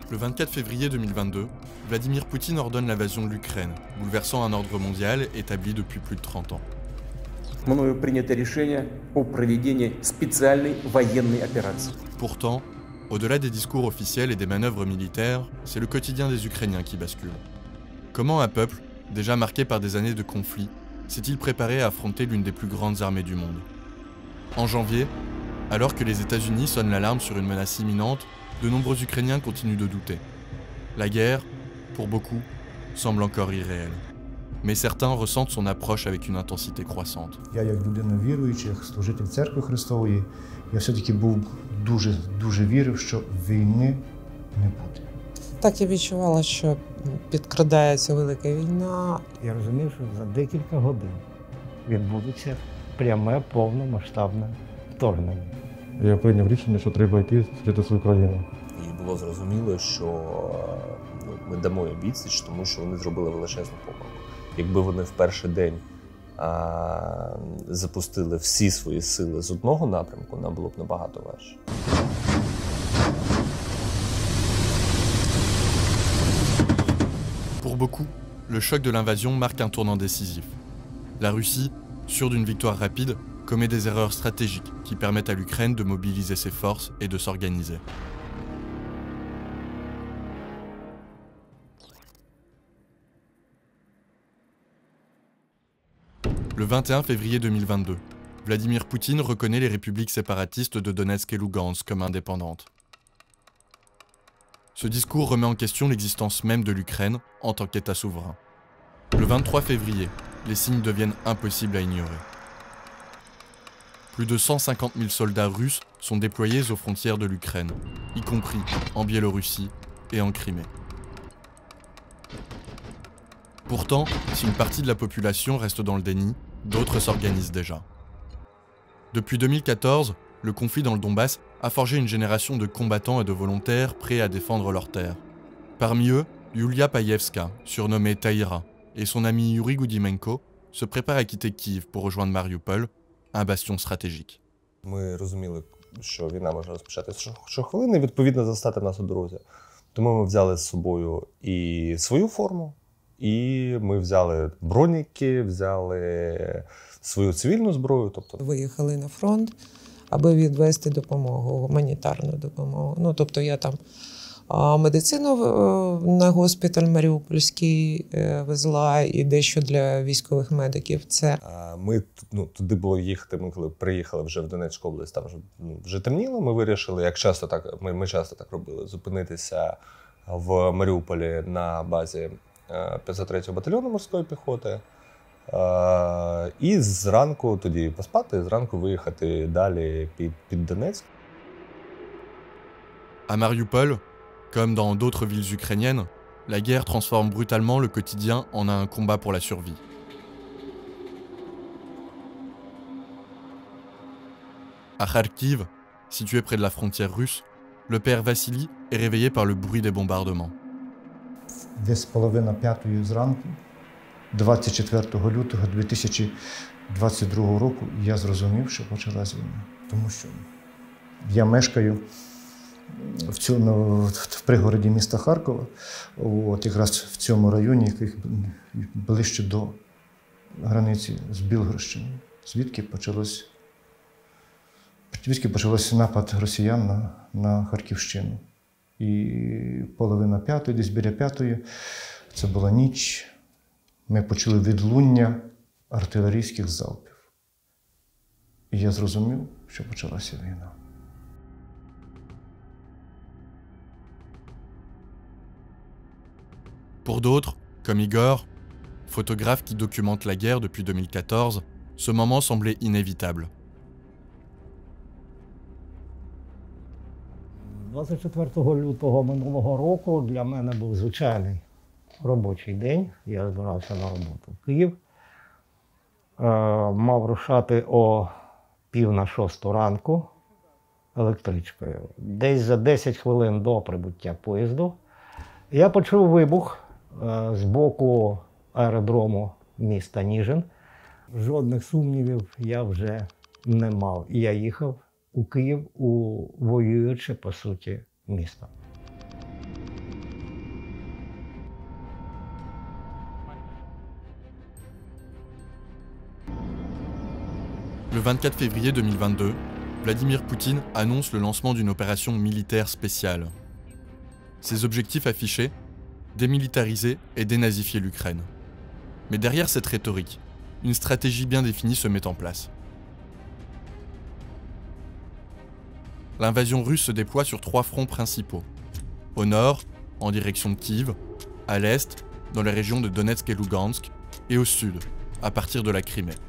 Le 24 février 2022, Vladimir Poutine ordonne l'invasion de l'Ukraine, bouleversant un ordre mondial établi depuis plus de 30 ans. Pourtant, au-delà des discours officiels et des manœuvres militaires, c'est le quotidien des Ukrainiens qui bascule. Comment un peuple, déjà marqué par des années de conflits, s'est-il préparé à affronter l'une des plus grandes armées du monde? En janvier, alors que les États-Unis sonnent l'alarme sur une menace imminente, de nombreux Ukrainiens continuent de douter. La guerre, pour beaucoup, semble encore irréelle. Mais certains ressentent son approche avec une intensité croissante. Я, як людина віруюча, як служитель церкви Христової, я все-таки був дуже вірив, що війни не буде. Так я відчувала, що підкрадається велика війна. Я розумів, що за декілька годин відбудеться пряме, повномасштабне вторгнення. Я прийняв рішення, що треба йти захистити свою країну. І було зрозуміло, що ми дамо відсіч, тому що вони зробили величезну помилку. Якби вони в перший день запустили всі свої сили з одного напрямку, нам було б набагато важче. Pour beaucoup, le choc de l'invasion marque un tournant décisif. La Russie, sûre d'une victoire rapide, commet des erreurs stratégiques qui permettent à l'Ukraine de mobiliser ses forces et de s'organiser. Le 21 février 2022, Vladimir Poutine reconnaît les républiques séparatistes de Donetsk et Lugansk comme indépendantes. Ce discours remet en question l'existence même de l'Ukraine en tant qu'État souverain. Le 23 février, les signes deviennent impossibles à ignorer. Plus de 150 000 soldats russes sont déployés aux frontières de l'Ukraine, y compris en Biélorussie et en Crimée. Pourtant, si une partie de la population reste dans le déni, d'autres s'organisent déjà. Depuis 2014, le conflit dans le Donbass a forgé une génération de combattants et de volontaires prêts à défendre leurs terres. Parmi eux, Yulia Payevska, surnommée Taïra, et son ami Yuri Goudimenko se préparent à quitter Kiev pour rejoindre Mariupol, un bastion stratégique. Ми розуміли, що війна може розпочатися щохвилини, відповідно застати нас у дорозі. Тому ми взяли з собою і свою форму, і ми взяли броніки, взяли свою цивільну зброю. Виїхали на фронт, аби відвести допомогу, гуманітарну допомогу. Тобто я там медицину на госпіталь Маріупольський везла і дещо для військових медиків. Ми туди було їхати, ми коли приїхали вже в Донецьку область, там вже темніло, ми вирішили, як часто так, ми часто так робили, зупинитися в Маріуполі на базі 503-го батальйону морської піхоти. І зранку тоді поспати, зранку виїхати далі під Донецьк. À Mariupol, comme dans d'autres villes ukrainiennes, la guerre transforme brutalement le quotidien en un combat pour la survie. À Kharkiv, situé près de la frontière russe, le père Vassili est réveillé par le bruit des bombardements. Десь половина п'ятої зранку, 24 лютого 2022 року, я зрозумів, що почалась війна. Тому що я мешкаю в пригороді міста Харкова, якраз в цьому районі, який ближче до границі з Білгородщиною, звідки почався напад росіян на Харківщину. І половина п'ятої, десь біля п'ятої, це була ніч, ми почули відлуння артилерійських залпів. І я зрозумів, що почалася війна. Pour d'autres, comme Igor, photographe qui documente la guerre depuis 2014, ce moment semblait inévitable. 24 лютого минулого року для мене був звичайний робочий день. Я збирався на роботу в Київ. Мав рушати о 5:45 ранку електричкою. Десь за 10 хвилин до прибуття поїзду я почув вибух з боку аеродрому міста Ніжин. Жодних сумнівів я вже не мав. І я їхав у Київ, у воююче, по суті, місто. Le 24 février 2022, Vladimir Poutine annonce le lancement d'une opération militaire spéciale. Ses objectifs affichés, démilitariser et dénazifier l'Ukraine. Mais derrière cette rhétorique, une stratégie bien définie se met en place. L'invasion russe se déploie sur 3 fronts principaux. Au nord, en direction de Kiev, à l'est, dans les régions de Donetsk et Lugansk, et au sud, à partir de la Crimée.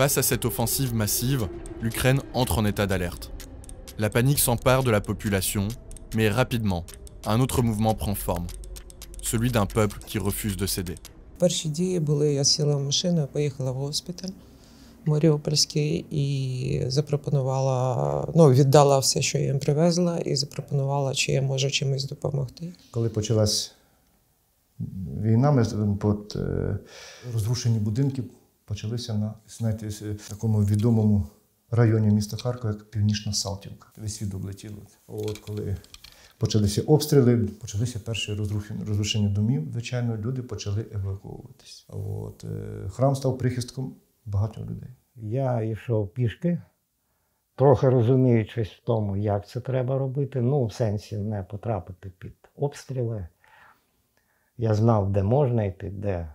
Face à cette offensive massive, l'Ukraine entre en état d'alerte. La panique s'empare de la population, mais rapidement, un autre mouvement prend forme, celui d'un peuple qui refuse de céder. Перші дії були, я сіла в машину, поїхала в госпіталь Маріупольський і запропонувала, віддала все, що я їм привезла, і запропонувала, чи я можу чимось допомогти. Коли почалась війна, ми розрушені будинки почалися на, знаєте, такому відомому районі міста Харкова, як Північна Салтівка. Весь світ облетіло. От коли почалися обстріли, почалися перші розрушення домів, звичайно, люди почали евакуюватися. От, храм став прихистком багато людей. Я йшов пішки, трохи розуміючись в тому, як це треба робити, в сенсі не потрапити під обстріли. Я знав, де можна йти, де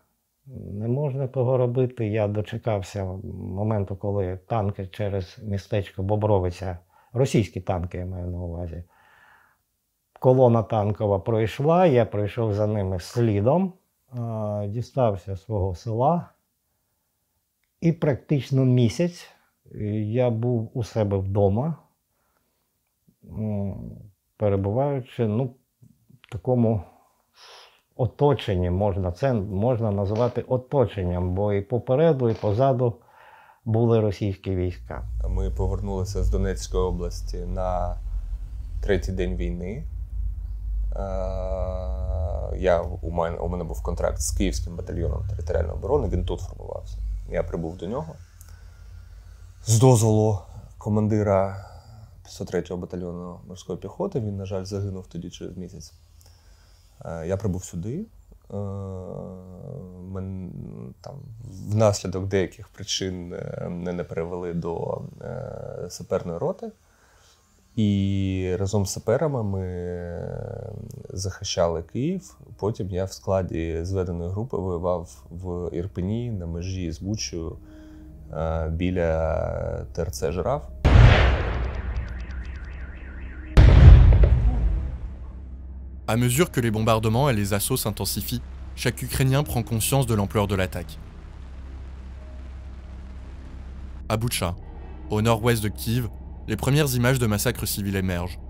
не можна того робити. Я дочекався моменту, коли танки через містечко Бобровиця, російські танки я маю на увазі, колона танкова пройшла, я пройшов за ними слідом, дістався свого села. І практично місяць я був у себе вдома, перебуваючи в такому оточенні, це можна назвати оточенням, бо і попереду, і позаду були російські війська. Ми повернулися з Донецької області на 3-й день війни. У мене був контракт з Київським батальйоном територіальної оборони, він тут формувався. Я прибув до нього з дозволу командира 503-го батальйону морської піхоти. Він, на жаль, загинув тоді через місяць. Я прибув сюди. Внаслідок деяких причин мене перевели до саперної роти. І разом з саперами ми захищали Київ. Потім я в складі зведеної групи воював в Ірпені на межі з Бучею біля ТРЦ «Жираф». À mesure que les bombardements et les assauts s'intensifient, chaque Ukrainien prend conscience de l'ampleur de l'attaque. À Boutcha, au nord-ouest de Kiev, les premières images de massacres civils émergent.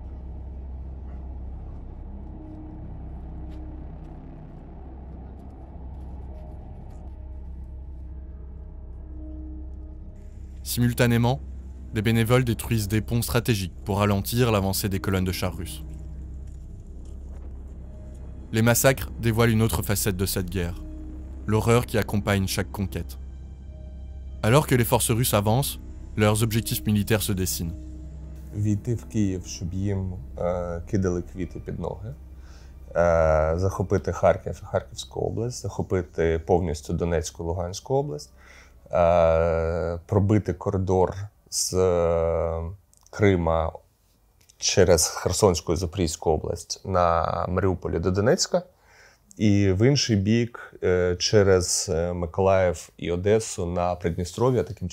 Simultanément, des bénévoles détruisent des ponts stratégiques pour ralentir l'avancée des colonnes de chars russes. Les massacres dévoilent une autre facette de cette guerre, l'horreur qui accompagne chaque conquête. Alors que les forces russes avancent, leurs objectifs militaires se dessinent. Війти в Київ, щоб їм кидали квіти під ноги, захопити Харків і Харківську область, захопити повністю Донецьку і Луганську область, пробити коридор з Крима через Херсонську і Запорізьку область на Маріуполі до Донецька, і в інший бік через Миколаїв і Одесу на Придністров'я, таким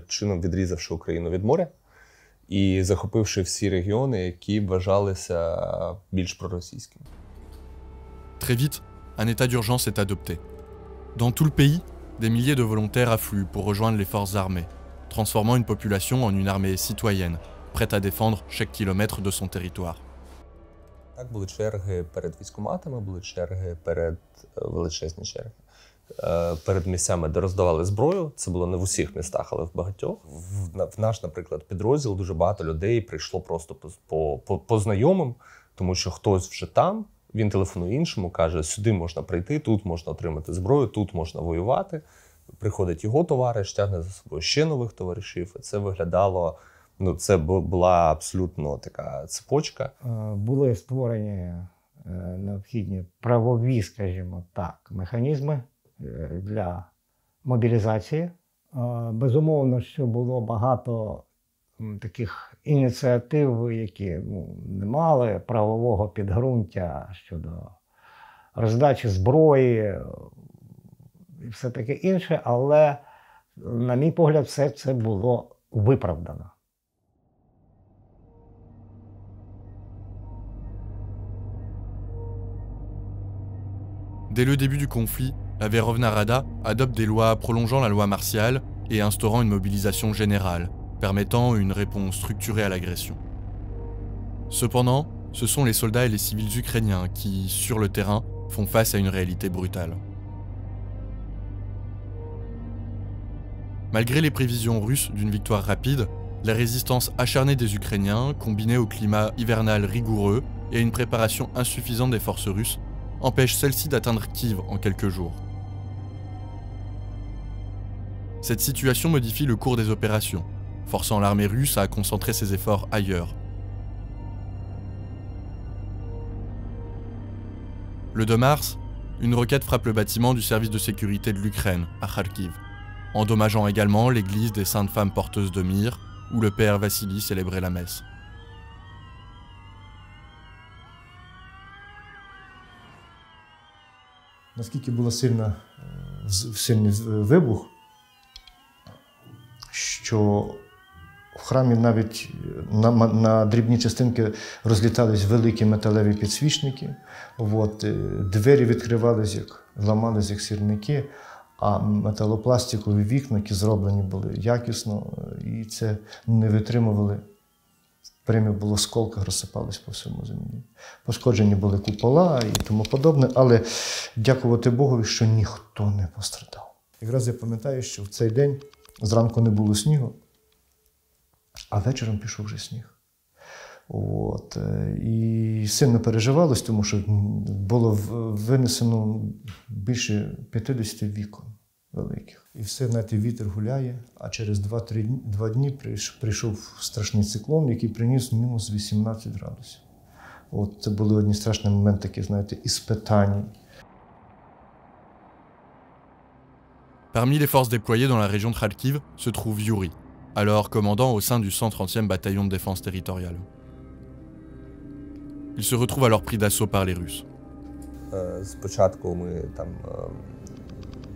чином відрізавши Україну від моря і захопивши всі регіони, які вважалися більш проросійськими. Très vite, un état d'urgence est adopté. Dans tout le pays, des milliers de volontaires affluent pour rejoindre les forces armées, transformant une population en une armée citoyenne, prête à défendre chaque kilomètre de son territoire. Так, були черги перед військкоматами, були черги величезні черги перед місцями, де роздавали зброю. Це було не в усіх містах, але в багатьох. В наш, наприклад, підрозділ дуже багато людей прийшло просто по знайомим, тому що хтось вже там, він телефонує іншому, каже, сюди можна прийти, тут можна отримати зброю, тут можна воювати. Приходить його товариш, тягне за собою ще нових товаришів. І це виглядало, це була абсолютно така цепочка. Були створені необхідні правові, скажімо так, механізми для мобілізації. Безумовно, що було багато таких ініціатив, які не мали правового підґрунтя щодо роздачі зброї і все таке інше, але, на мій погляд, все це було виправдано. Dès le début du conflit, la Verkhovna Rada adopte des lois prolongeant la loi martiale et instaurant une mobilisation générale, permettant une réponse structurée à l'agression. Cependant, ce sont les soldats et les civils ukrainiens qui, sur le terrain, font face à une réalité brutale. Malgré les prévisions russes d'une victoire rapide, la résistance acharnée des Ukrainiens, combinée au climat hivernal rigoureux et à une préparation insuffisante des forces russes, empêche celle-ci d'atteindre Kiev en quelques jours. Cette situation modifie le cours des opérations, forçant l'armée russe à concentrer ses efforts ailleurs. Le 2 mars, une roquette frappe le bâtiment du service de sécurité de l'Ukraine, à Kharkiv, endommageant également l'église des Saintes Femmes Porteuses de Mire, où le père Vassili célébrait la messe. Наскільки був сильний вибух, що в храмі навіть на дрібні частинки розлітались великі металеві підсвічники, двері відкривались, як ламались, як сірники, а металопластикові вікна, які зроблені були якісно, і це не витримували. Прямо було в осколках, розсипались по всьому землі. Пошкоджені були купола і тому подобне, але дякувати Богові, що ніхто не пострадав. Якраз я пам'ятаю, що в цей день зранку не було снігу, а вечором пішов вже сніг. І сильно переживалось, тому що було винесено більше 50 вікон великих. І все, знаєте, вітер гуляє, а через 2 дні прийшов страшний циклон, який приніс мінус 18 градусів. Це були одні страшні моменти, такі, знаєте, іспитання. Parmi les forces déployées dans la région de Kharkiv se trouve Yuri, alors commandant au sein du 130e bataillon de défense territoriale. Il se retrouve alors pris d'assaut par les Russes. Спочатку ми там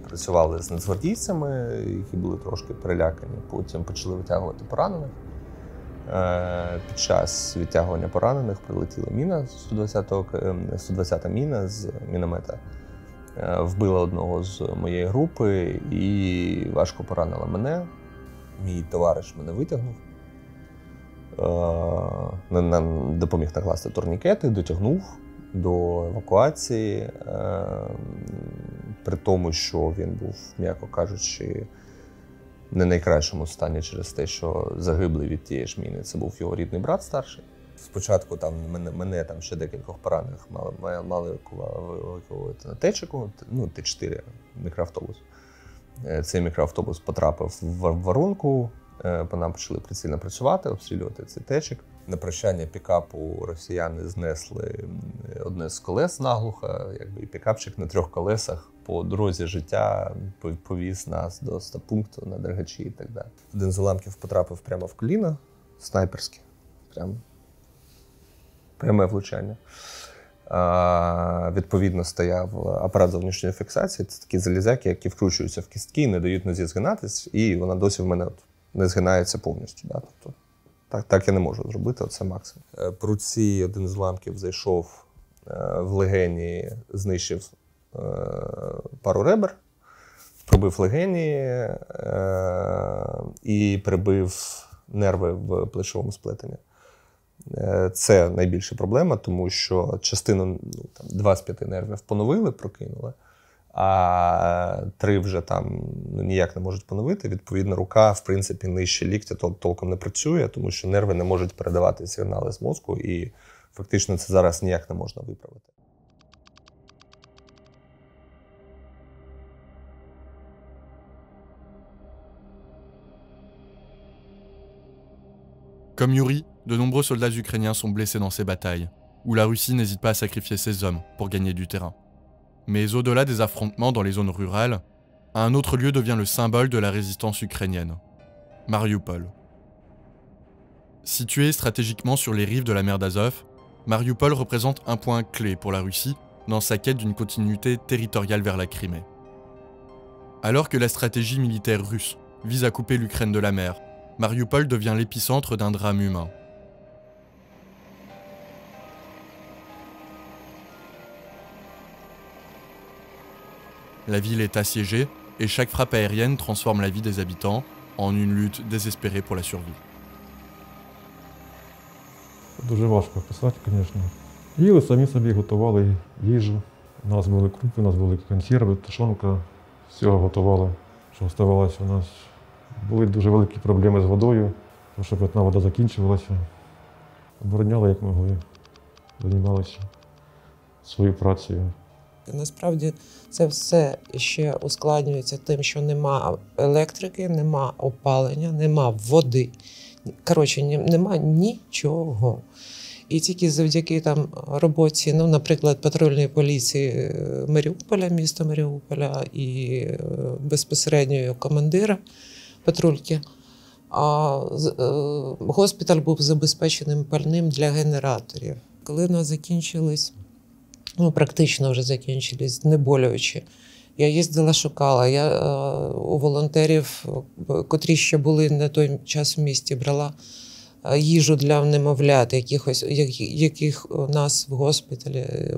працювали з нацгвардійцями, які були трошки перелякані, потім почали витягувати поранених. Під час відтягування поранених прилетіла міна, 120-та міна з міномета. Вбила одного з моєї групи і важко поранила мене. Мій товариш мене витягнув. Нам допоміг накласти турнікети, дотягнув до евакуації, при тому, що він був, м'яко кажучи, не найкращому стані через те, що загиблий від тієї ж міни. Це був його рідний брат старший. Спочатку мене там ще декількох поранених мали евакуювати на Т-чику, Т4, мікроавтобус. Цей мікроавтобус потрапив в воронку, по нам почали прицільно працювати, обстрілювати цей Т-чик. На прощання пікапу росіяни знесли одне з колес наглухо, і пікапчик на 3 колесах по дорозі життя повіз нас до стаб-пункту на Дергачі і так далі. Один з уламків потрапив прямо в коліно, снайперське, пряме влучання. Відповідно, стояв апарат зовнішньої фіксації. Це такі залізяки, які вкручуються в кістки і не дають нозі згинатись, і вона досі в мене не згинається повністю. Да? Тобто, так я не можу зробити, це максимум. По руці один з уламків зайшов в легені, знищив пару ребер, пробив легені і прибив нерви в плечовому сплетенні. Це найбільша проблема, тому що частину, 2 з 5 нервів поновили, прокинули, а 3 вже там ніяк не можуть поновити. Відповідно, рука, в принципі, нижче ліктя толком не працює, тому що нерви не можуть передавати сигнали з мозку, і фактично це зараз ніяк не можна виправити. Comme Yuri, de nombreux soldats ukrainiens sont blessés dans ces batailles, où la Russie n'hésite pas à sacrifier ses hommes pour gagner du terrain. Mais au-delà des affrontements dans les zones rurales, un autre lieu devient le symbole de la résistance ukrainienne, Mariupol. Situé stratégiquement sur les rives de la mer d'Azov, Mariupol représente un point clé pour la Russie dans sa quête d'une continuité territoriale vers la Crimée. Alors que la stratégie militaire russe vise à couper l'Ukraine de la mer, Mariupol devient l'épicentre d'un drame humain. La ville est assiégée et chaque frappe aérienne transforme la vie des habitants en une lutte désespérée pour la survie. Дуже важко писати, звісно. Їли самі собі, готували їжу. У нас були крупи, у нас були консерви, тушонка. Всього готували, що оставалося у нас. Були дуже великі проблеми з водою, тому що питна вода закінчувалася. Обороняли як могли, займалися своєю працею. Насправді це все ще ускладнюється тим, що нема електрики, нема опалення, нема води. Коротше, нема нічого. І тільки завдяки там роботі, ну, наприклад, патрульної поліції Маріуполя, міста Маріуполя і безпосередньо командира патрульки, госпіталь був забезпеченим пальним для генераторів. Коли в нас закінчились, ну, практично вже закінчились, знеболюючі, я їздила, шукала. Я у волонтерів, котрі ще були на той час в місті, брала їжу для немовлят, яких у нас в госпіталі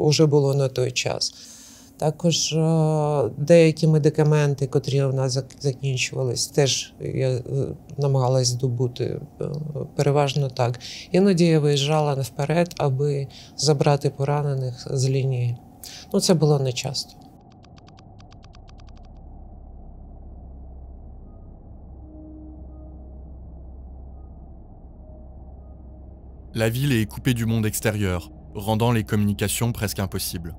вже було на той час. Також деякі медикаменти, котрі у нас закінчувались, теж я намагалась здобути, переважно так. Іноді я виїжджала вперед, аби забрати поранених з лінії. Ну, це було нечасто. La ville est coupée du monde extérieur, rendant les communications presque impossibles.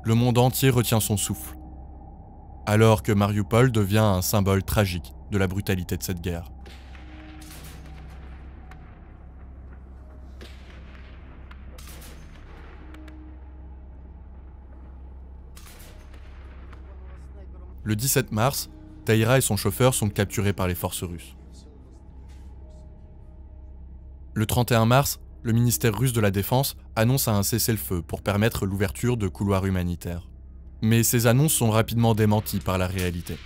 Le monde entier retient son souffle, alors que Mariupol devient un symbole tragique de la brutalité de cette guerre. Le 17 mars, Taïra et son chauffeur sont capturés par les forces russes. Le 31 mars, le ministère russe de la Défense annonce un cessez-le-feu pour permettre l'ouverture de couloirs humanitaires. Mais ces annonces sont rapidement démenties par la réalité.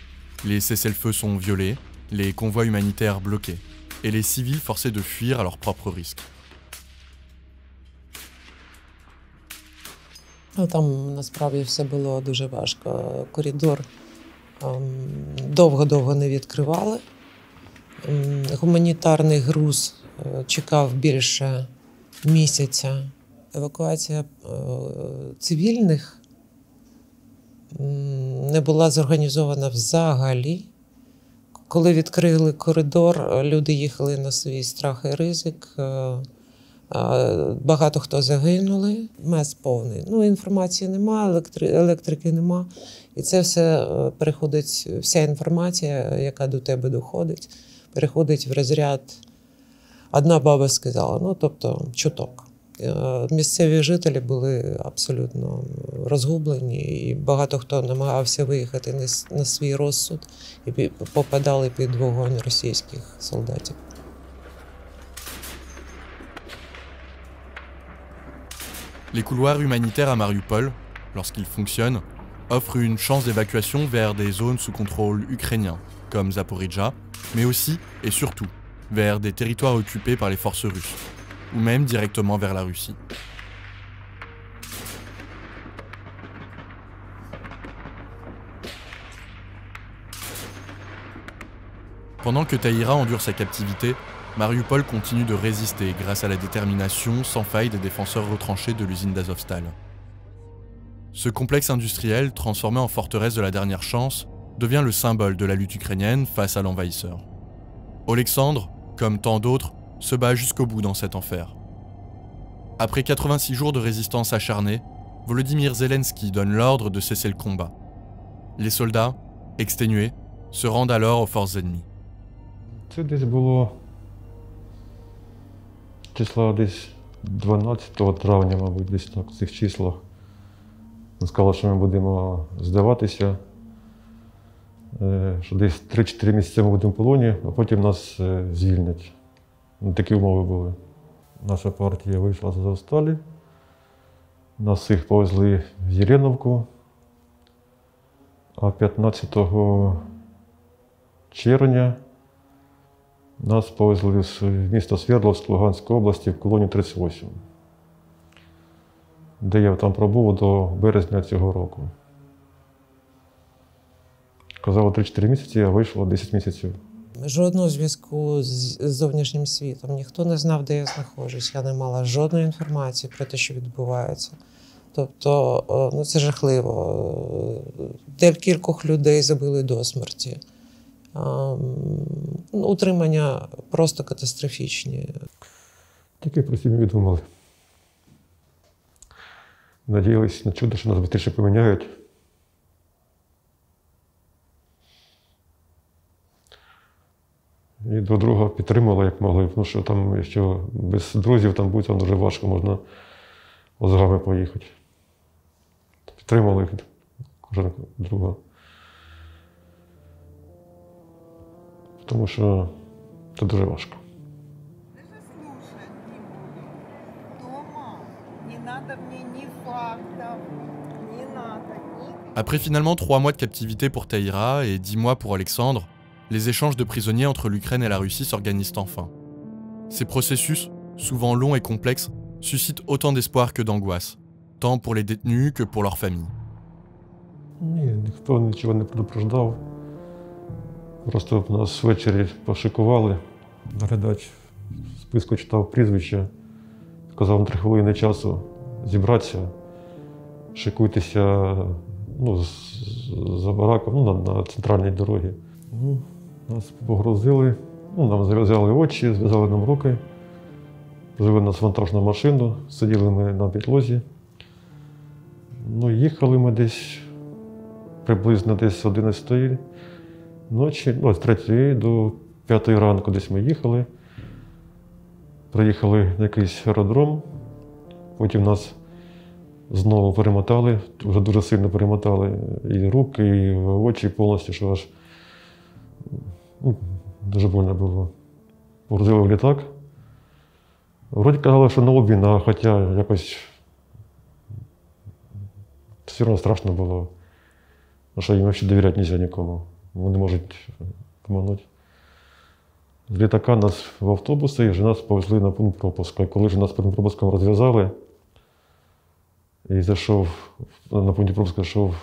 Les cessez-le-feu sont violés, les convois humanitaires bloqués, et les civils forcés de fuir à leur propre risque. Там насправді все було дуже важко. Коридор довго-довго не відкривали. Гуманітарний груз чекав більше місяця. Евакуація цивільних не була зорганізована взагалі. Коли відкрили коридор, люди їхали на свій страх і ризик. Багато хто загинули, мес повний. Ну, інформації нема, електрики нема. І це все переходить, вся інформація, яка до тебе доходить, переходить в розряд. Одна баба сказала, ну, тобто, чуток. Місцеві жителі були абсолютно розгублені, і багато хто намагався виїхати на свій розсуд і попадали під вогонь російських солдатів. Les couloirs humanitaires à Mariupol, lorsqu'ils fonctionnent, offrent une chance d'évacuation vers des zones sous contrôle ukrainien, comme Zaporijjia, mais aussi et surtout vers des territoires occupés par les forces russes, ou même directement vers la Russie. Pendant que Taïra endure sa captivité, Mariupol continue de résister grâce à la détermination sans faille des défenseurs retranchés de l'usine d'Azovstal. Ce complexe industriel, transformé en forteresse de la dernière chance, devient le symbole de la lutte ukrainienne face à l'envahisseur. Oleksandr, comme tant d'autres, se bat jusqu'au bout dans cet enfer. Après 86 jours de résistance acharnée, Volodymyr Zelensky donne l'ordre de cesser le combat. Les soldats, exténués, se rendent alors aux forces ennemies. Це десь було числа десь 12 травня, мабуть, десь так, в цих числах. Він сказав, що ми будемо здаватися, що десь 3-4 місяці ми будемо в полоні, а потім нас звільнять. Такі умови були. Наша партія вийшла з Азовсталі. Нас всіх повезли в Єленовку, а 15 червня нас повезли в місто Свердловськ Луганської області в колонію 38, де я там пробув до березня цього року. Казало 3-4 місяці, а вийшло 10 місяців. Жодного зв'язку з зовнішнім світом. Ніхто не знав, де я знаходжусь. Я не мала жодної інформації про те, що відбувається. Тобто, ну, це жахливо. Кількох людей забили до смерті. Утримання просто катастрофічні. Тільки про сім'ю думали. Надіялись на чудо, що нас швидше поміняють. І друг друга підтримували, як могли, тому що там, якщо без друзів там буде, там дуже важко, можна озгами поїхати. Підтримували кожен друга. Тому що це дуже важко. Даже слушать не буду. Дома не надо мне ни фактов, не надо ни... Après finalement 3 mois de captivité pour Tahira et 10 mois pour Alexandre, les échanges de prisonniers entre l'Ukraine et la Russie s'organisent enfin. Ces processus, souvent longs et complexes, suscitent autant d'espoir que d'angoisse, tant pour les détenus que pour leurs familles. Ні, ніхто нічого не предупреждав. Просто нас ввечері пошикували. Наглядач в списку читав прізвища, сказав на 3 хвилини часу зібратися, шикуйтеся за бараком, на центральній дорогі. Нас погрузили, нам зав'язали очі, зв'язали нам руки, завели нас в вантажну машину, сиділи ми на підлозі. Їхали ми десь приблизно десь з 11 ночі, з 3 до 5 ранку десь ми їхали. Приїхали на якийсь аеродром, потім нас знову перемотали, вже дуже сильно перемотали і руки, і очі повністю, що аж дуже больно було. Погрузили в літак. Вроді казали, що на обмін, а хоча якось все одно страшно було. Що їм взагалі довіряти не можна нікому. Вони можуть поманути. З літака нас в автобуси і вже нас повезли на пункт пропуску. Коли вже нас пункт пропуском розв'язали, і зайшов, на пункті пропуску зайшов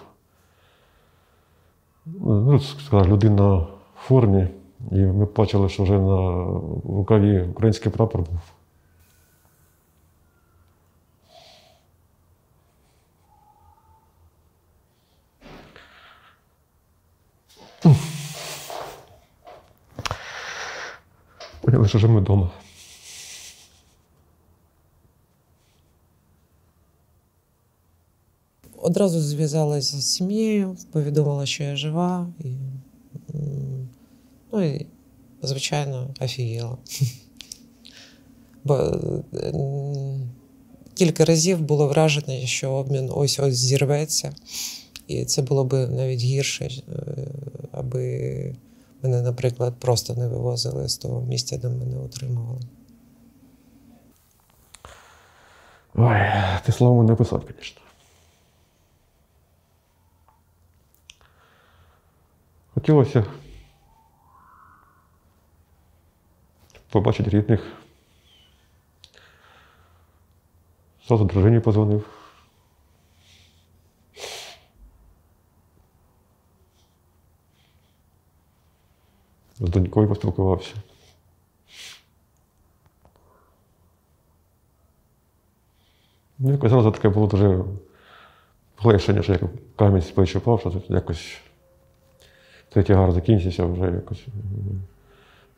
людина в формі, і ми бачили, що вже на рукаві український прапор був. Поняли, що вже ми вдома. Одразу зв'язалася з сім'єю, повідомила, що я жива. І звичайно, офігела. Бо кілька разів було враження, що обмін ось-ось зірветься. І це було б навіть гірше, аби мене, наприклад, просто не вивозили з того місця, де мене утримували. Ой, ти слово не описав, звісно. Хотілося побачити рідних. Зразу дружині подзвонив. З донькою поспілкувався. Якось зразу таке було дуже полегшення, що як камінь з плечі впав, що якось цей тягар закінчився, вже якось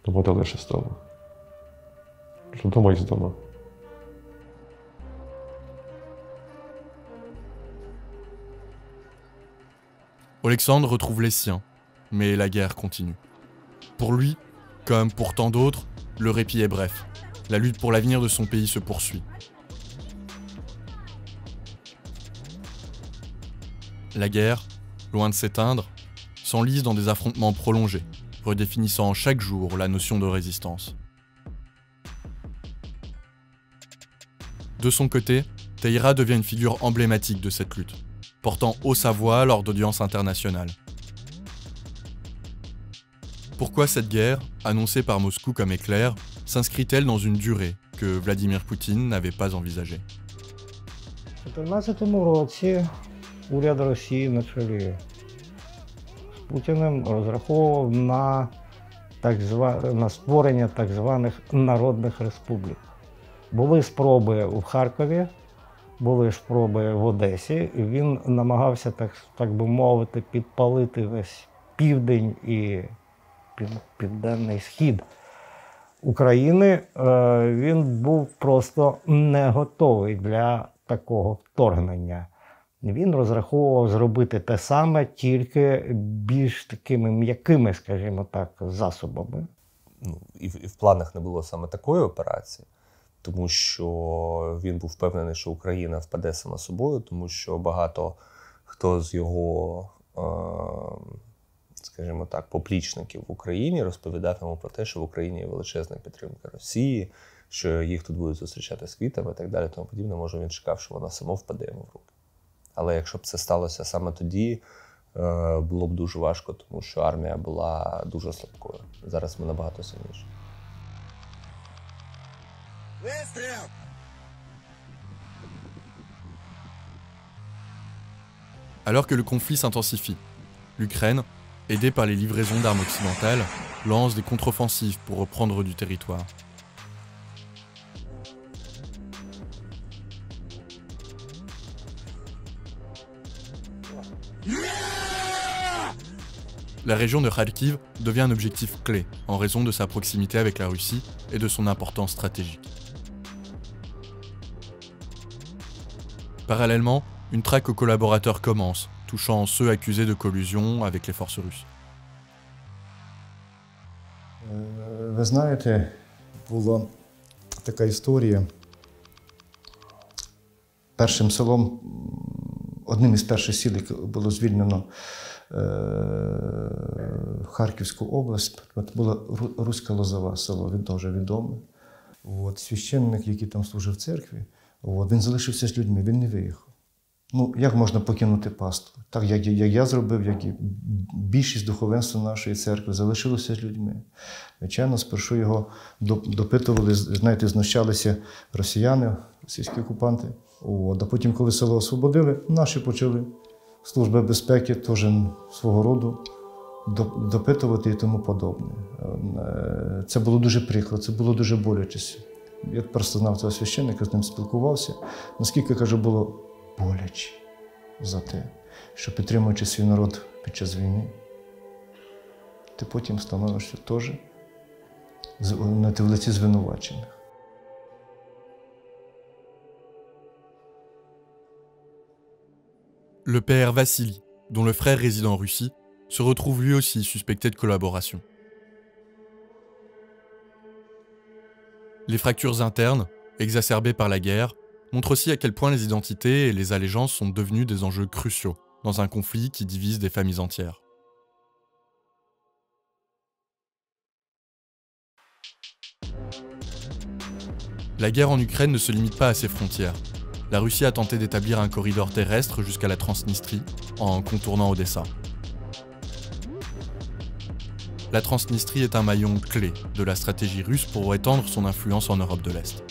набагато легше стало. Що вдома і з дома. Alexandre retrouve les siens, mais la guerre continue. Pour lui, comme pour tant d'autres, le répit est bref. La lutte pour l'avenir de son pays se poursuit. La guerre, loin de s'éteindre, s'enlise dans des affrontements prolongés, redéfinissant chaque jour la notion de résistance. De son côté, Teira devient une figure emblématique de cette lutte, portant haut sa voix lors d'audiences internationales. Pourquoi cette guerre, annoncée par Moscou comme éclair, s'inscrit-elle dans une durée que Vladimir Poutine n'avait pas envisagée? У 2014 році уряд Росії на чолі з Путіним розраховував на створення так званих народних республік. Були спроби в Харкові, були спроби в Одесі, і він намагався, так би мовити, підпалити весь південь і південний схід України. Він був просто не готовий для такого вторгнення. Він розраховував зробити те саме, тільки більш такими м'якими, скажімо так, засобами. І в планах не було саме такої операції, тому що він був впевнений, що Україна впаде сама собою, тому що багато хто з його, скажімо так, поплічників в Україні розповідав йому про те, що в Україні є величезна підтримка Росії, що їх тут будуть зустрічати з квітами і так далі, тому подібне. Може, він чекав, що вона само впаде йому в руки. Але якщо б це сталося саме тоді, було б дуже важко, тому що армія була дуже слабкою. Зараз ми набагато сильніші. Alors que le conflit s'intensifie, l'Ukraine, aidée par les livraisons d'armes occidentales, lance des contre-offensives pour reprendre du territoire. La région de Kharkiv devient un objectif clé en raison de sa proximité avec la Russie et de son importance stratégique. Parallèlement, une traque aux collaborateurs commence, touchant ceux accusés de collusion avec les forces russes. Ви знаєте, була така історія. Першим селом, одним із перших сіл, яке було звільнено Харківську область, була Руська Лозова, село дуже відоме. Священник, який там служив в церкві, він залишився з людьми, він не виїхав. Ну, як можна покинути паству? Так, як я зробив, як і більшість духовенства нашої церкви залишилося з людьми. Звичайно, спершу його допитували, знаєте, знущалися росіяни, російські окупанти. А потім, коли село освободили, наші почали Служби безпеки теж свого роду допитувати і тому подобне. Це було дуже прикро, це було дуже боляче. Я просто знав цього священника, з ним спілкувався. Наскільки, кажу, було боляче за те, що підтримуючи свій народ під час війни, ти потім становишся теж в лиці звинувачених. Le père Vassili, dont le frère réside en Russie, se retrouve lui aussi suspecté de collaboration. Les fractures internes, exacerbées par la guerre, montrent aussi à quel point les identités et les allégeances sont devenus des enjeux cruciaux dans un conflit qui divise des familles entières. La guerre en Ukraine ne se limite pas à ses frontières. La Russie a tenté d'établir un corridor terrestre jusqu'à la Transnistrie, en contournant Odessa. La Transnistrie est un maillon clé de la stratégie russe pour étendre son influence en Europe de l'Est.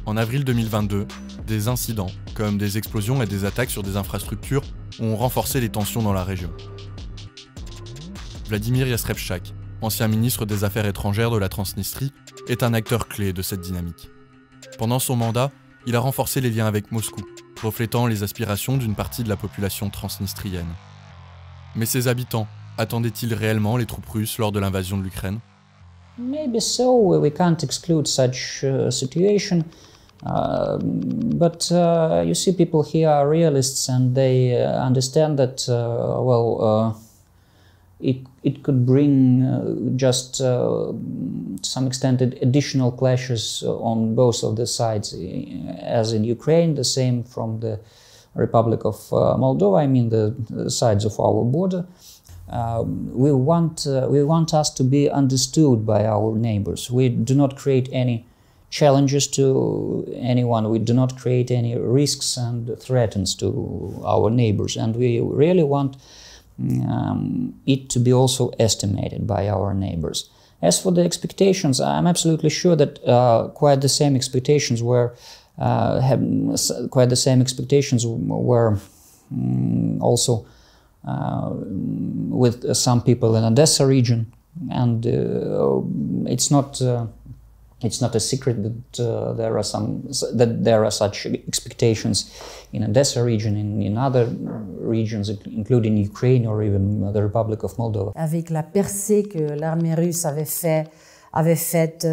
En avril 2022, des incidents, comme des explosions et des attaques sur des infrastructures, ont renforcé les tensions dans la région. Vladimir Yastrevchak, ancien ministre des Affaires étrangères de la Transnistrie, est un acteur clé de cette dynamique. Pendant son mandat, il a renforcé les liens avec Moscou, reflétant les aspirations d'une partie de la population transnistrienne. Mais ses habitants attendaient-ils réellement les troupes russes lors de l'invasion de l'Ukraine? Maybe so, we can't exclude such situation. But you see, people here are realists and they understand that, it could bring just to some extent additional clashes on both of the sides. As in Ukraine, the same from the Republic of Moldova, I mean the sides of our border. We want us to be understood by our neighbors. We do not create any challenges to anyone. We do not create any risks and threats to our neighbors, and we really want it to be also estimated by our neighbors. As for the expectations, I'm absolutely sure that quite the same expectations were also with some people in Odessa region, and it's not a secret that there are such expectations in Odessa region, in other regions, including Ukraine or even the Republic of Moldova. Avec la percée que l'armée russe avait faite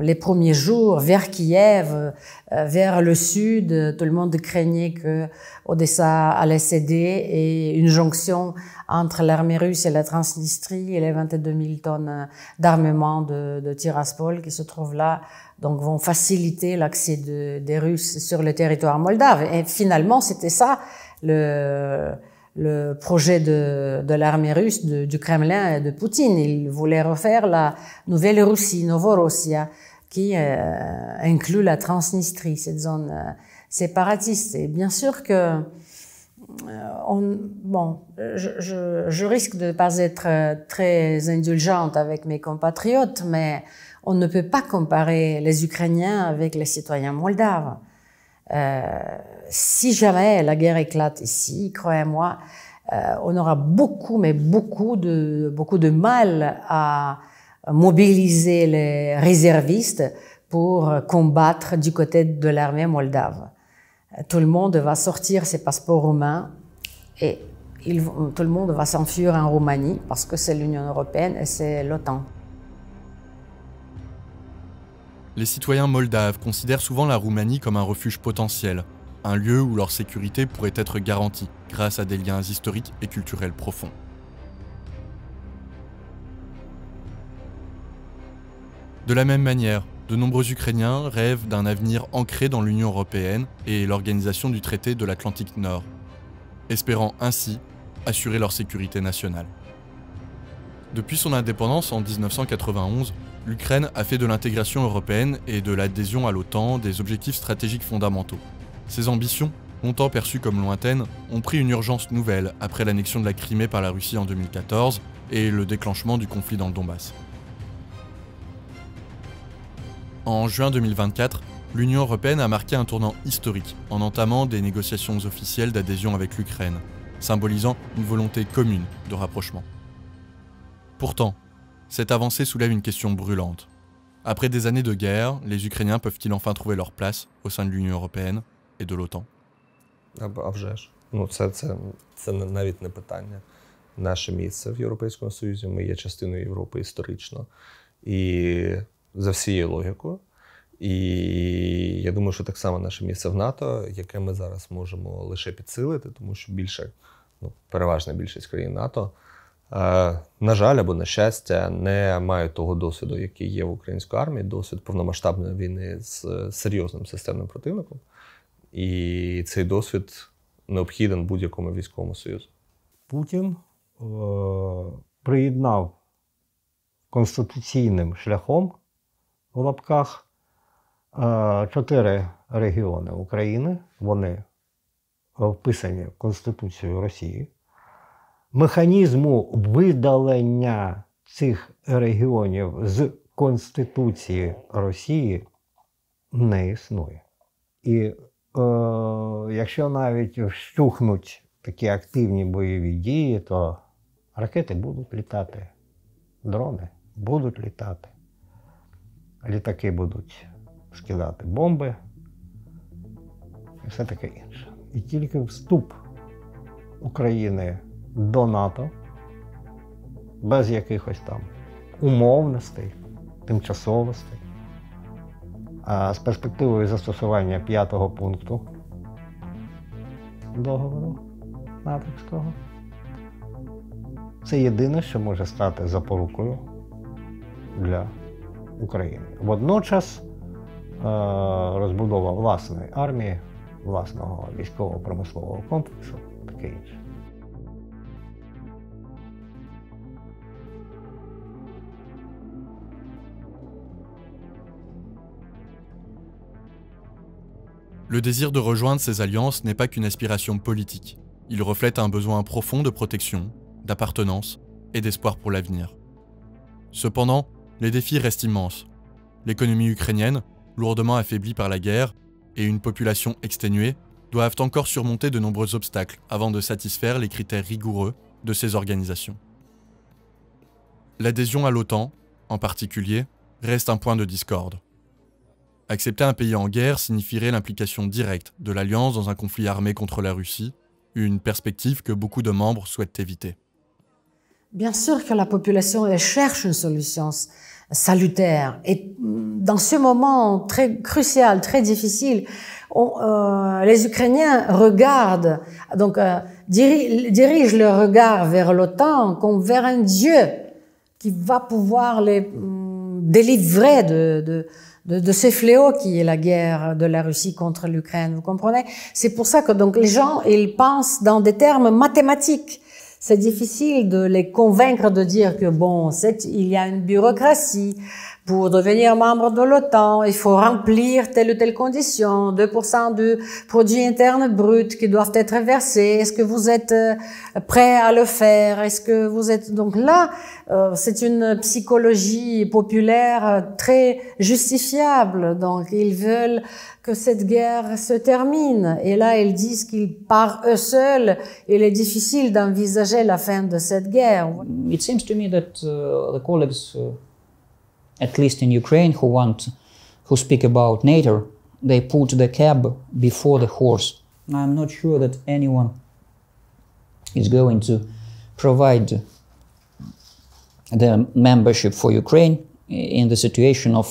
les premiers jours vers Kiev, vers le sud, tout le monde craignait que Odessa allait céder et une jonction entre l'armée russe et la Transnistrie et les 22 000 tonnes d'armement de Tiraspol qui se trouvent là, donc vont faciliter l'accès des Russes sur le territoire moldave. Et finalement, c'était ça le projet de l'armée russe, du Kremlin et de Poutine. Il voulait refaire la nouvelle Russie, Novorossia, qui inclut la Transnistrie, cette zone séparatiste. Et bien sûr que je risque de ne pas être très indulgente avec mes compatriotes, mais on ne peut pas comparer les Ukrainiens avec les citoyens moldaves. Si jamais la guerre éclate ici, croyez-moi, on aura beaucoup de mal à mobiliser les réservistes pour combattre du côté de l'armée moldave. Tout le monde va sortir ses passeports roumains et tout le monde va s'enfuir en Roumanie parce que c'est l'Union européenne et c'est l'OTAN. Les citoyens moldaves considèrent souvent la Roumanie comme un refuge potentiel, un lieu où leur sécurité pourrait être garantie grâce à des liens historiques et culturels profonds. De la même manière, de nombreux Ukrainiens rêvent d'un avenir ancré dans l'Union européenne et l'organisation du traité de l'Atlantique Nord, espérant ainsi assurer leur sécurité nationale. Depuis son indépendance en 1991, l'Ukraine a fait de l'intégration européenne et de l'adhésion à l'OTAN des objectifs stratégiques fondamentaux. Ces ambitions, longtemps perçues comme lointaines, ont pris une urgence nouvelle après l'annexion de la Crimée par la Russie en 2014 et le déclenchement du conflit dans le Donbass. En juin 2024, l'Union européenne a marqué un tournant historique en entamant des négociations officielles d'adhésion avec l'Ukraine, symbolisant une volonté commune de rapprochement. Pourtant, cette avancée soulève une question brûlante. Après des années de guerre, les Ukrainiens peuvent-ils enfin trouver leur place au sein de l'Union européenne et de l'OTAN? А вже ж. Це навіть не питання. Наше місце в Європейському Союзі, ми є частиною Європи історично. І за всією логікою. І я думаю, що так само наше місце в НАТО, яке ми зараз можемо лише підсилити, тому що переважна більшість країн НАТО, на жаль, або на щастя, не мають того досвіду, який є в українській армії, досвід повномасштабної війни з серйозним системним противником. І цей досвід необхіден будь-якому військовому союзу. Путін приєднав конституційним шляхом, в лапках, 4 регіони України. Вони вписані в Конституцію Росії. Механізму видалення цих регіонів з Конституції Росії не існує. І якщо навіть вщухнуть такі активні бойові дії, то ракети будуть літати, дрони будуть літати, літаки будуть скидати бомби і все таке інше. І тільки вступ України до НАТО, без якихось там умовностей, тимчасовостей, а з перспективою застосування 5-го пункту договору натовського. Це єдине, що може стати запорукою для України. Водночас розбудова власної армії, власного військово-промислового комплексу, таке інше. Le désir de rejoindre ces alliances n'est pas qu'une aspiration politique. Il reflète un besoin profond de protection, d'appartenance et d'espoir pour l'avenir. Cependant, les défis restent immenses. L'économie ukrainienne, lourdement affaiblie par la guerre, et une population exténuée, doivent encore surmonter de nombreux obstacles avant de satisfaire les critères rigoureux de ces organisations. L'adhésion à l'OTAN, en particulier, reste un point de discorde. Accepter un pays en guerre signifierait l'implication directe de l'Alliance dans un conflit armé contre la Russie, une perspective que beaucoup de membres souhaitent éviter. Bien sûr que la population elle cherche une solution salutaire. Et dans ce moment très crucial, très difficile, les Ukrainiens regardent, donc dirigent leur regard vers l'OTAN comme vers un Dieu qui va pouvoir les délivrer de ce fléau qui est la guerre de la Russie contre l'Ukraine, vous comprenez? C'est pour ça que donc les gens, ils pensent dans des termes mathématiques. C'est difficile de les convaincre de dire que bon, il y a une bureaucratie. Pour devenir membre de l'OTAN, il faut remplir telle ou telle condition, 2% du produit interne brut qui doivent être versés. Est-ce que vous êtes prêt à le faire? Est-ce que vous êtes... Donc là, c'est une psychologie populaire très justifiable. Donc ils veulent que cette guerre se termine. Et là, ils disent qu'ils par eux seuls, il est difficile d'envisager la fin de cette guerre. It seems to me that the colleagues, at least in Ukraine, who speak about NATO, they put the cab before the horse. I'm not sure that anyone is going to provide the membership for Ukraine in the situation of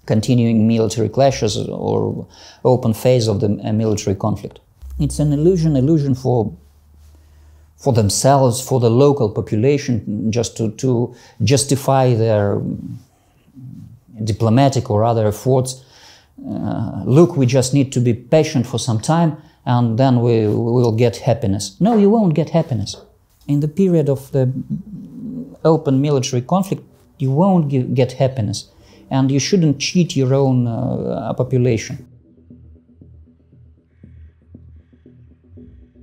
continuing military clashes or open phase of the military conflict. It's an illusion for themselves, for the local population, just to justify their diplomatic or other efforts. Look, we just need to be patient for some time and then we will get happiness. No, you won't get happiness. In the period of the open military conflict, you won't get happiness. And you shouldn't cheat your own population.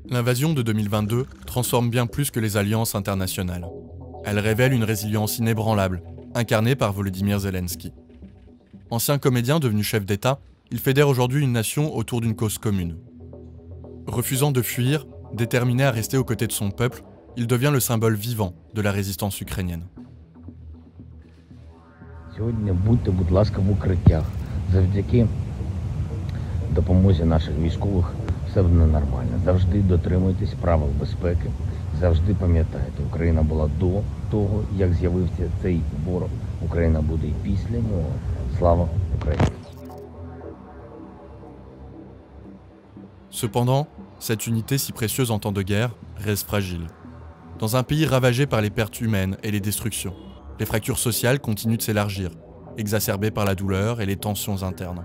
L'invasion de 2022 transforme bien plus que les alliances internationales. Elle révèle une résilience inébranlable, incarnée par Volodymyr Zelensky. Ancien comédien devenu chef d'État, il fédère aujourd'hui une nation autour d'une cause commune. Refusant de fuir, déterminé à rester aux côtés de son peuple, il devient le symbole vivant de la résistance ukrainienne. Сьогодні будьте, будь ласка, в укриттях. Завдяки допомозі наших військових все буде нормально. Завжди дотримуйтесь правил безпеки. Завжди пам'ятайте, Україна була до того, як з'явився цей ворог. Україна буде і після нього. Слава Україні! Cependant, cette unité si précieuse en temps de guerre reste fragile. Dans un pays ravagé par les pertes humaines et les destructions, les fractures sociales continuent de s'élargir, exacerbées par la douleur et les tensions internes.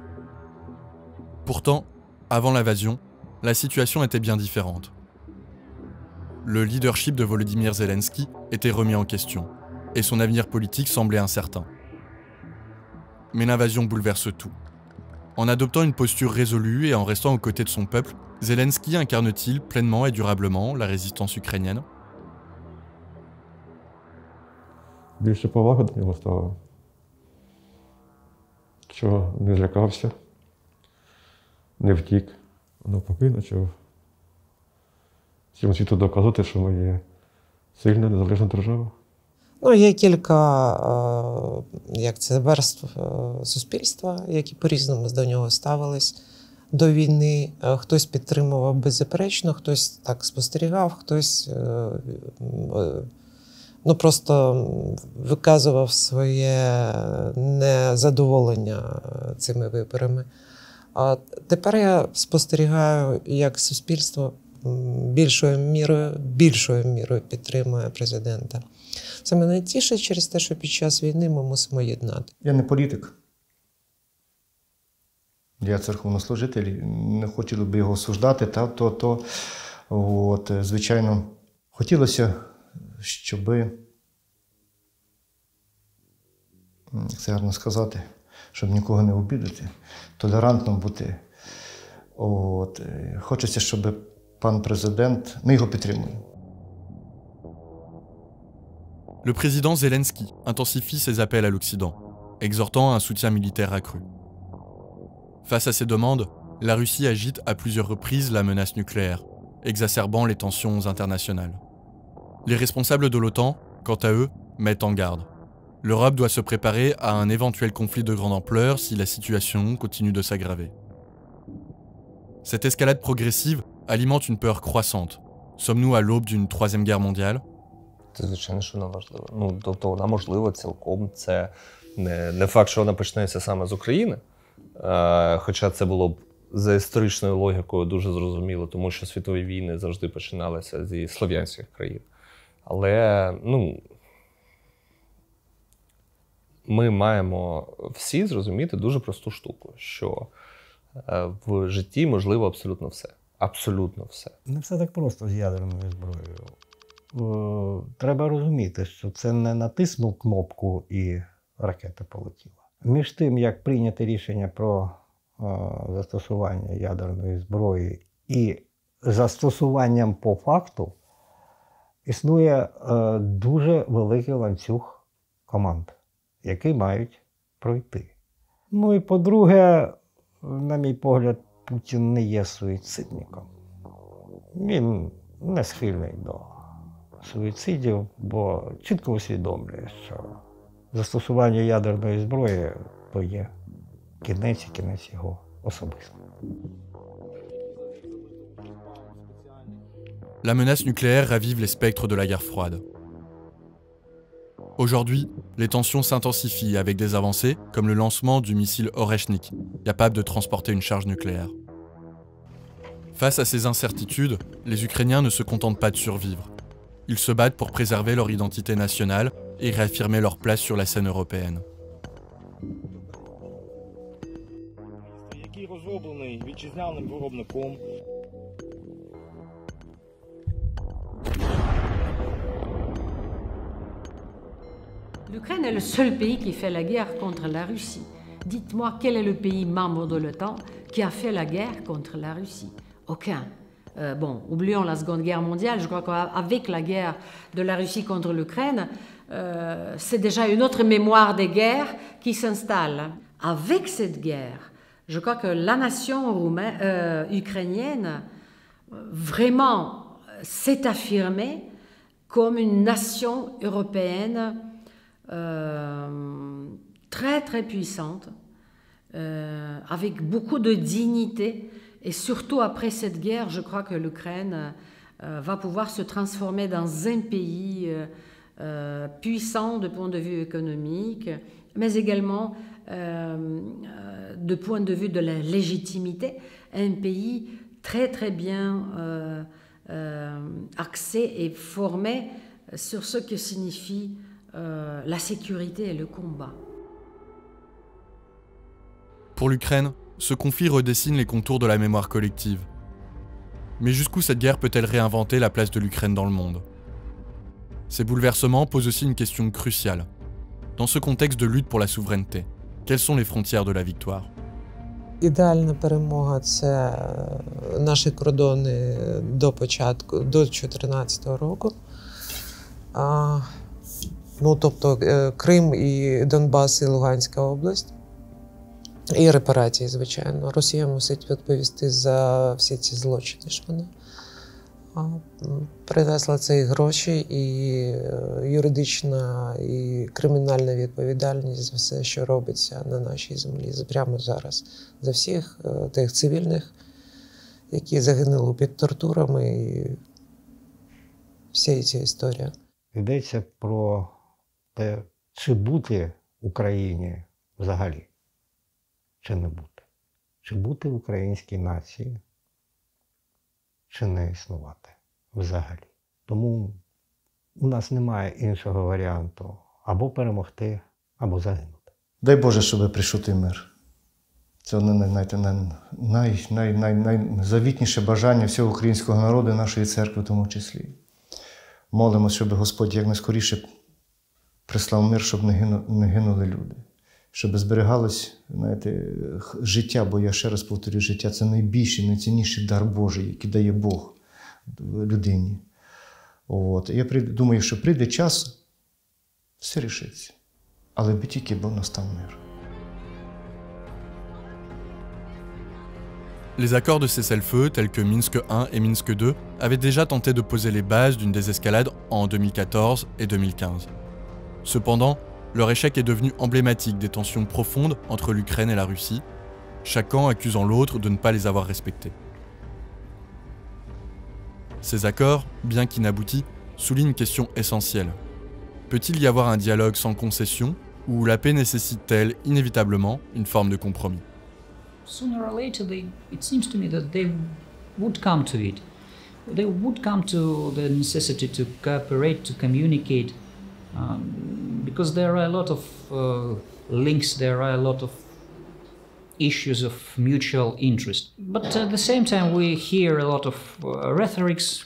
Pourtant, avant l'invasion, la situation était bien différente. Le leadership de Volodymyr Zelensky était remis en question, et son avenir politique semblait incertain. Mais l'invasion bouleverse tout. En adoptant une posture résolue et en restant aux côtés de son peuple, Zelensky incarne-t-il pleinement et durablement la résistance ukrainienne ? Більше поваги до нього стало, що не злякався, не втік, навпаки почав всьому світу доказувати, що ми є сильна, незалежна держава. Ну, є кілька верств суспільства, які по-різному до нього ставились до війни. Хтось підтримував беззаперечно, хтось так спостерігав, хтось просто виказував своє незадоволення цими виборами. А тепер я спостерігаю, як суспільство більшою мірою підтримує президента. Це мене тішить через те, що під час війни ми мусимо єднати. Я не політик. Я церковнослужитель, не хотіли б його осуждати, звичайно, хотілося, щоб, як це гарно сказати, щоб нікого не обідати, толерантно бути. Хочеться, щоб пан президент, ми його підтримуємо. Le président Zelensky intensifie ses appels à l'Occident, exhortant un soutien militaire accru. Face à ces demandes, la Russie agite à plusieurs reprises la menace nucléaire, exacerbant les tensions internationales. Les responsables de l'OTAN, quant à eux, mettent en garde. L'Europe doit se préparer à un éventuel conflit de grande ampleur si la situation continue de s'aggraver. Cette escalade progressive alimente une peur croissante. Sommes-nous à l'aube d'une troisième guerre mondiale? Це, звичайно, що вона важлива. Тобто вона можлива цілком. Це не факт, що вона почнеться саме з України, хоча це було б за історичною логікою дуже зрозуміло, тому що світові війни завжди починалися зі слов'янських країн. Але, ми маємо всі зрозуміти дуже просту штуку, що в житті можливо абсолютно все. Абсолютно все. Не все так просто з ядерною зброєю. Треба розуміти, що це не натиснув кнопку і ракета полетіла. Між тим, як прийняти рішення про застосування ядерної зброї і застосуванням по факту, існує дуже великий ланцюг команд, які мають пройти. Ну і по-друге, на мій погляд, Путін не є суїцидником. Він не схильний до суїцидів, бо чітко усвідомлює, що застосування ядерної зброї – то є кінець його особисто. La menace nucléaire ravive les spectres de la guerre froide. Aujourd'hui, les tensions s'intensifient avec des avancées comme le lancement du missile Oreshnik, capable de transporter une charge nucléaire. Face à ces incertitudes, les Ukrainiens ne se contentent pas de survivre. Ils se battent pour préserver leur identité nationale et réaffirmer leur place sur la scène européenne. Який розроблений вітчизняним виробником. L'Ukraine est le seul pays qui fait la guerre contre la Russie. Dites-moi quel est le pays membre de l'OTAN qui a fait la guerre contre la Russie? Aucun. Oublions la Seconde Guerre mondiale, je crois qu'avec la guerre de la Russie contre l'Ukraine, c'est déjà une autre mémoire des guerres qui s'installe. Avec cette guerre, je crois que la nation ukrainienne vraiment s'est affirmée comme une nation européenne très très puissante, avec beaucoup de dignité. Et surtout après cette guerre, je crois que l'Ukraine va pouvoir se transformer dans un pays puissant de point de vue économique, mais également de point de vue de la légitimité, un pays très très bien axé et formé sur ce que signifie la sécurité et le combat. Pour l'Ukraine, ce conflit redessine les contours de la mémoire collective. Mais jusqu'où cette guerre peut-elle réinventer la place de l'Ukraine dans le monde? Ces bouleversements posent aussi une question cruciale. Dans ce contexte de lutte pour la souveraineté, quelles sont les frontières de la victoire? Ідеальна перемога – це наші кордони до 2014 року. Тобто Крим і Донбас і Луганська область. І репарації, звичайно. Росія мусить відповісти за всі ці злочини, що вона принесла ці гроші, і юридична, і кримінальна відповідальність за все, що робиться на нашій землі прямо зараз. За всіх тих цивільних, які загинули під тортурами, і вся ця історія. Йдеться про те, чи бути Україні взагалі. Чи не бути? Чи бути українській нації, чи не існувати взагалі? Тому у нас немає іншого варіанту. Або перемогти, або загинути. Дай Боже, щоб прийшов той мир. Це найзавітніше бажання всього українського народу і нашої церкви в тому числі. Молимося, щоб Господь якнайскоріше прислав мир, щоб не гинули люди. Щоб зберігалось, життя, бо я ще раз повторюю, життя – це найбільший, найцінніший дар Божий, який дає Бог людині. Я думаю, що прийде час, все рішиться. Але би тільки був настав мир. Les accords de cessez-le-feu, tels que Minsk I et Minsk II, avaient déjà tenté de poser les bases d'une désescalade en 2014 et 2015. Cependant, leur échec est devenu emblématique des tensions profondes entre l'Ukraine et la Russie, chaque camp accusant l'autre de ne pas les avoir respectés. Ces accords, bien qu'inaboutis, soulignent une question essentielle. Peut-il y avoir un dialogue sans concession, ou la paix nécessite-t-elle inévitablement une forme de compromis? Sooner or later, it seems to me that they would come to it. They would come to the necessity to cooperate, to communicate, because there are a lot of links, there are a lot of issues of mutual interest. But at the same time, we hear a lot of rhetorics,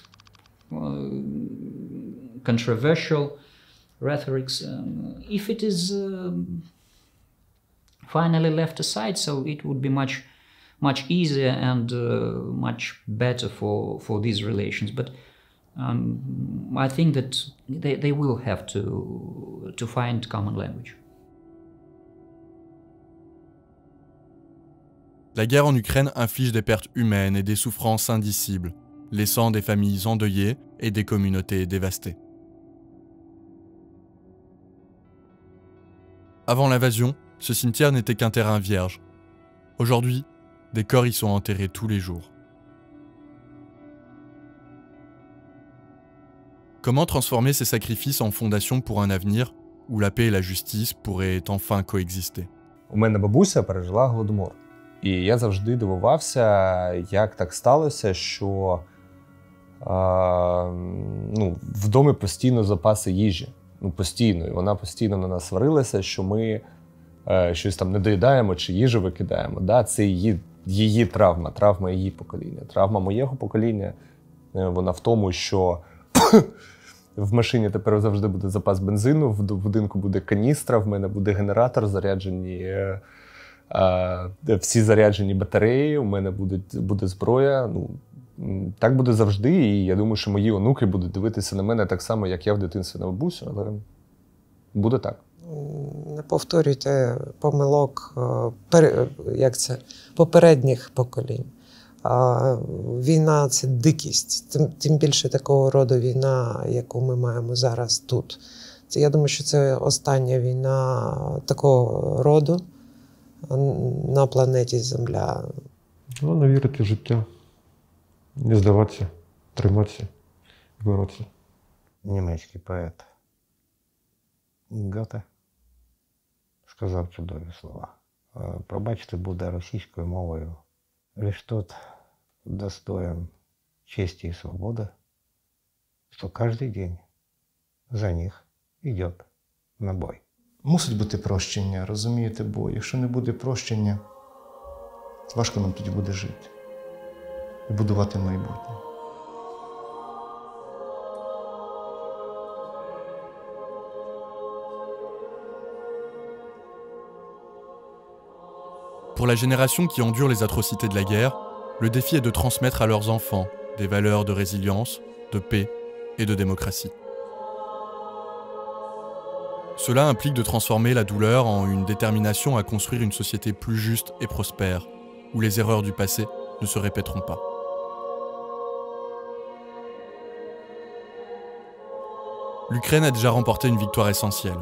controversial rhetorics. If it is finally left aside, so it would be much easier and much better for these relations. But I think that they will have to find common language. La guerre en Ukraine inflige des pertes humaines et des souffrances indicibles, laissant des familles endeuillées et des communautés dévastées. Avant l'invasion, ce cimetière n'était qu'un terrain vierge. Aujourd'hui, des corps y sont enterrés tous les jours. Comment transformer ces sacrifices en fondation pour un avenir où la paix et la justice pourraient enfin coexister? У мене бабуся пережила Голодомор. І я завжди дивувався, як так сталося, що в домі постійно запаси їжі. Постійно. І вона постійно на нас сварилася, що ми щось там не доїдаємо чи їжу викидаємо. Да? Це її травма, травма її покоління. Травма моєго покоління, вона в тому, що в машині тепер завжди буде запас бензину, в будинку буде каністра, в мене буде генератор, всі заряджені батареї, у мене буде зброя. Так буде завжди, і я думаю, що мої онуки будуть дивитися на мене так само, як я в дитинстві на бабусю, але буде так. Не повторюйте помилок попередніх поколінь. Війна – це дикість, тим більше такого роду війна, яку ми маємо зараз тут. Я думаю, що це остання війна такого роду на планеті Земля. Головне вірити в життя, не здаватися, триматися і боротися. Німецький поет Гете сказав чудові слова. Пробачте, буде російською мовою. Лиш тот достоин чести и свободы, что каждый день за них идет на бой. Мусить бути прощення, розумієте, бо якщо не буде прощення, важко нам тоді буде жити і будувати майбутнє. Pour la génération qui endure les atrocités de la guerre, le défi est de transmettre à leurs enfants des valeurs de résilience, de paix et de démocratie. Cela implique de transformer la douleur en une détermination à construire une société plus juste et prospère, où les erreurs du passé ne se répéteront pas. L'Ukraine a déjà remporté une victoire essentielle.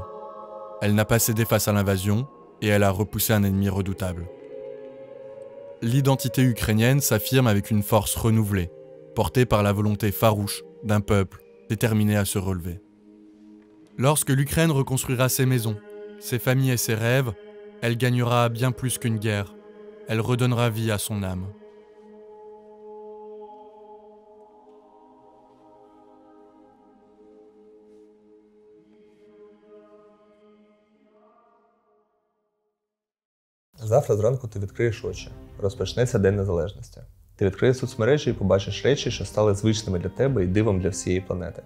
Elle n'a pas cédé face à l'invasion et elle a repoussé un ennemi redoutable. L'identité ukrainienne s'affirme avec une force renouvelée, portée par la volonté farouche d'un peuple déterminé à se relever. Lorsque l'Ukraine reconstruira ses maisons, ses familles et ses rêves, elle gagnera bien plus qu'une guerre. Elle redonnera vie à son âme. Завтра зранку ти відкриєш очі. Розпочнеться День Незалежності. Ти відкриєш соцмережі і побачиш речі, що стали звичними для тебе і дивом для всієї планети.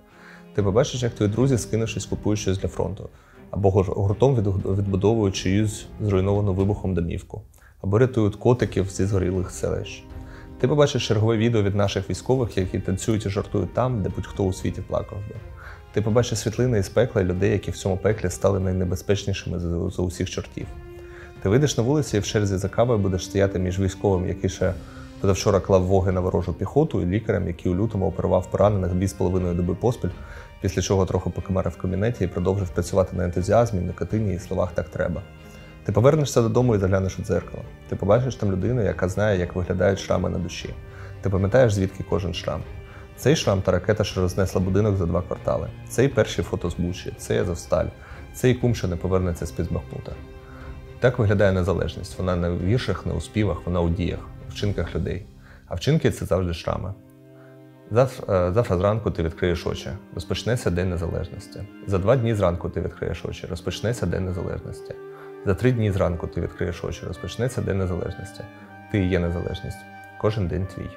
Ти побачиш, як твої друзі, скинувшись, купують щось для фронту. Або гуртом відбудовують чиюсь зруйновану вибухом домівку. Або рятують котиків зі згорілих селищ. Ти побачиш чергове відео від наших військових, які танцюють і жартують там, де будь-хто у світі плакав би. Ти побачиш світлини із пекла людей, які в цьому пеклі стали найнебезпечнішими за усіх чортів. Ти вийдеш на вулиці і в черзі за кавою будеш стояти між військовим, який ще позавчора клав воги на ворожу піхоту, і лікарем, який у лютому оперував поранених 2,5 доби поспіль, після чого трохи покимарив в кабінеті і продовжив працювати на ентузіазмі, никотині і словах «так треба». Ти повернешся додому і заглянеш у дзеркало. Ти побачиш там людину, яка знає, як виглядають шрами на душі. Ти пам'ятаєш, звідки кожен шрам. Цей шрам та ракета, що рознесла будинок за 2 квартали. Цей перші фото з Бучі, цей Азовсталь, цей кум, що не повернеться з-під Бахмута. Так виглядає незалежність. Вона не у віршах, не у співах, вона у діях, у вчинках людей. А вчинки – це завжди шрами. Завтра зранку ти відкриєш очі. Розпочнеться День Незалежності. За 2 дні зранку ти відкриєш очі. Розпочнеться День Незалежності. За 3 дні зранку ти відкриєш очі. Розпочнеться День Незалежності. Ти і є незалежність. Кожен день твій.